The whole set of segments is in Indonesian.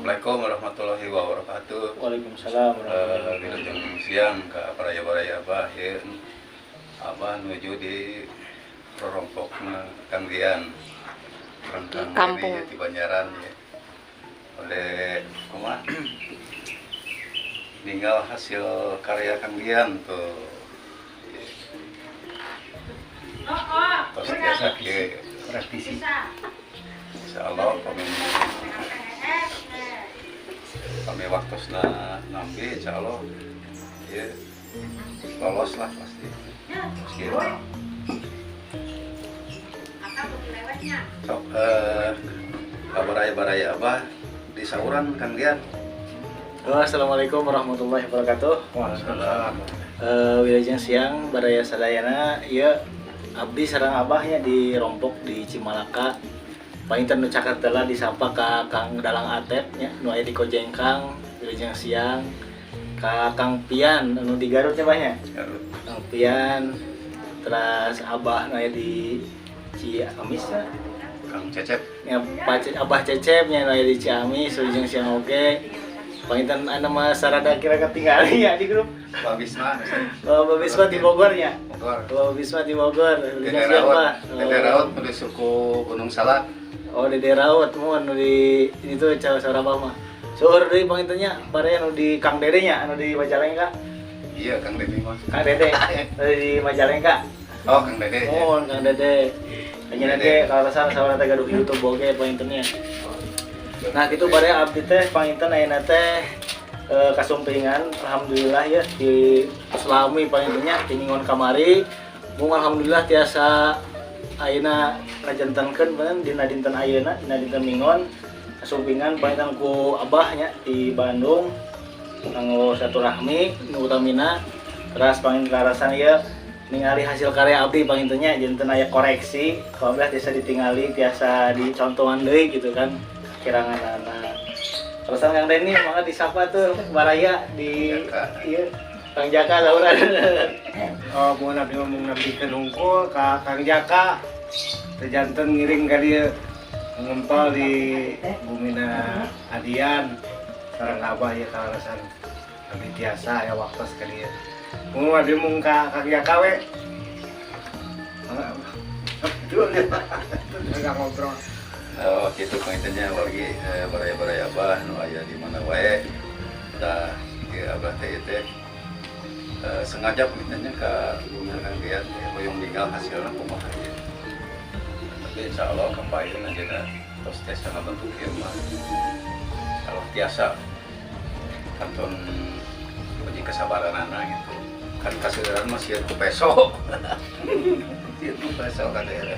Assalamualaikum warahmatullahi wabarakatuh. Waalaikumsalam warahmatullahi wabarakatuh. Siang ke baraya-baraya Abah ya. Abah menuju di Rorompokna Kanggian. Rentang kampung di Banjaran ya. Oleh kumaha? Tinggal hasil karya Kanggian tuh. Terus biasa ke praktisi. Insyaallah kami waktu nambi insyaallah ya lolos lah pasti. Sok baraya-baraya Abah di sauran Kanggian. Assalamualaikum warahmatullahi wabarakatuh. Waalaikumsalam. Wilujeng siang baraya sadayana ieu abdi sareng abahnya di Rompok di Cimalaka. Painten nu cakar telah disapa ka Kang Dalang Atep nya nu aya di Kojengkang. Wilujeng siang ka Kang Pian nu di Garut nya banyak. Kang Pian terus abah nu aya di Ciamis ya. Kang Cecep. Ya Abah Cecep nya nu aya di Ciamis. Wilujeng siang oge. Painten anu mah sarada kira ketinggali ya di grup. Pak Bisma. Bapak Bisma di Bogor ya. Bogor. Bapak Bisma di Bogor. Dede Raut di suku Gunung Salak. Oh Dede Raut mun di itu cara Abah mah. Suhur deui pangintennya baraya anu di Kang Dede nya anu di Majalengka. Iya Kang Dede mah. Kang Dede di Majalengka. Oh Kang Dede. Oh Kang Dede. Hanya nanti kalau salah teh gaduh YouTube boge pangintennya. Nah gitu baraya abdi teh panginten ayeuna teh kasumpingan alhamdulillah ya di Selami pangintennya tiningon kamari. Mung alhamdulillah tiasa ayeuna ngajantankeun beun dina dinten ayeuna dina dinten Mingon kasumpingan panginten ku abahnya di Bandung kanggo silaturahmi nu utamina teras panginten karasan ieu ningali hasil karya abdi pangintennya janten aya koreksi pamrih tiasa ditingali tiasa dicontohan deui gitu kan kiranganana. Terusan Kang Deni mangga disapa tuh baraya di ieu Kang Jaka sauran. Oh, mun abdi ngomong nambikeun hungkul ka Kang Jaka. Teh janten ngiring ka dieu ngumpul di bumina Adian. Sareng Abah ya kalasan. Abdi tiasa ya waktos ka dieu. Mun abdi mung ka Kang Jaka we. Betul ya. Enggak ngobrol. Oh gitu pengintennya lagi baraya-baraya Abah nu aya di mana wae. Da ieu Abah teh sengaja pengintennya ka bumi Kanggian hoyong tinggal hasilna kumaha ieu. Tapi insyaallah kempaeun aja tos teh sangat bentuk ieu mah. Kalau tiasa kanton uji kesabaranana gitu. Kan kaseuran mah sieun ku peso. Sieun ku peso ka daerah.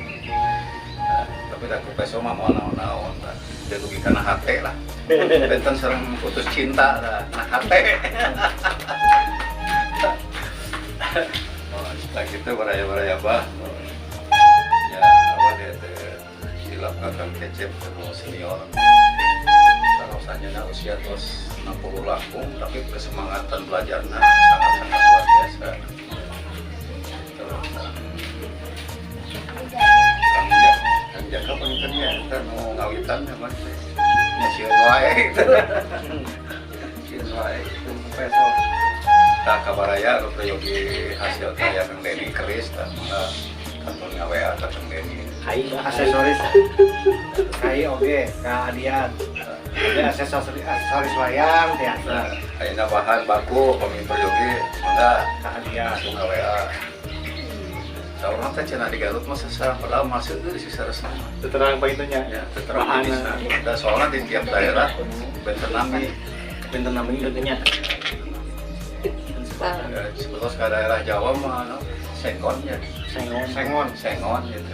Tapi aku peso mah mau naon-naon lah. Dia rugi karena hati lah. Benten sering putus cinta lah, nah hati. Setelah gitu baraya-baraya Abah. Ya Abah dia silap Kang Cecep sama senior. Rasanya na usia terus 60 langkung, tapi kesemangatan belajarnya sangat-sangat luar biasa. Jaka pengintennya kita mau ngawitan memang sieun wae sieun wae itu peso tak kabaraya anu yogi hasil karya Kang Deni keris tah mangga kantor ngawean ka Kang Deni Hai Aksesoris. Kai oge ka Adian. Oge aksesoris wayang tiasa. ayeuna bahan baku peminter yogi mangga Ka Adian. langsung ngawean. Saurang teh cenah di Garut mah sasarang padahal masuk di sisarasna. terang pangintennya Ya, terang medisna. Da soalna di tiap daerah benten nami. benten nami intinya. Terus ke daerah Jawa mah no, sengon ya. Sengon gitu.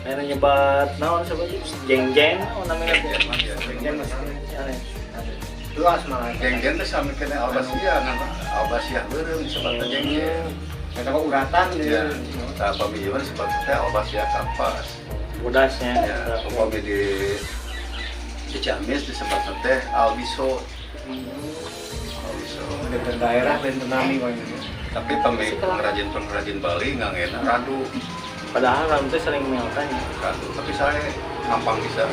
Anu nyebat naon sebut jeng-jeng naon namanya Ya, jeng-jeng masih aneh. luas malah. Geng-geng teh sami kena Albasia ngan Albasia beureum disebutna geng-geng. Eta mah uratan Ya, dia. tah pamilieun disebutna Albasia Kapas. Budasnya. Ya, upami di Ciamis disebutna teh Albiso. Albiso. Di daerah benten nami mah gitu. Tapi pengrajin Bali ngangena radu. Padahal rambut teh sering meltanya. Radu, tapi saya gampang bisa.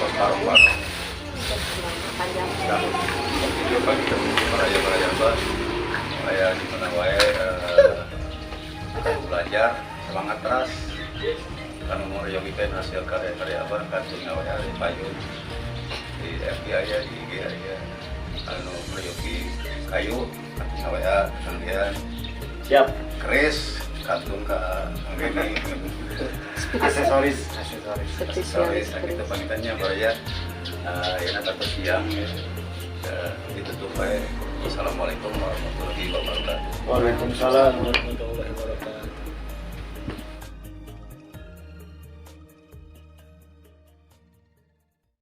Pas parong-parong. Dan itu pagi meraya bah kayak di mana wae belajar semangat keras kan mau yogikan hasil karya apa kartun ngawae di payun di FBI ya di IG ya anu yogi kayu kartun ngawae kemudian Siap. keris kartun ka anggeni Aksesoris. sorry kita pamitannya Baraya ya nanti siang ya ditutup baik. Assalamualaikum warahmatullahi wabarakatuh. Waalaikumsalam warahmatullahi wabarakatuh.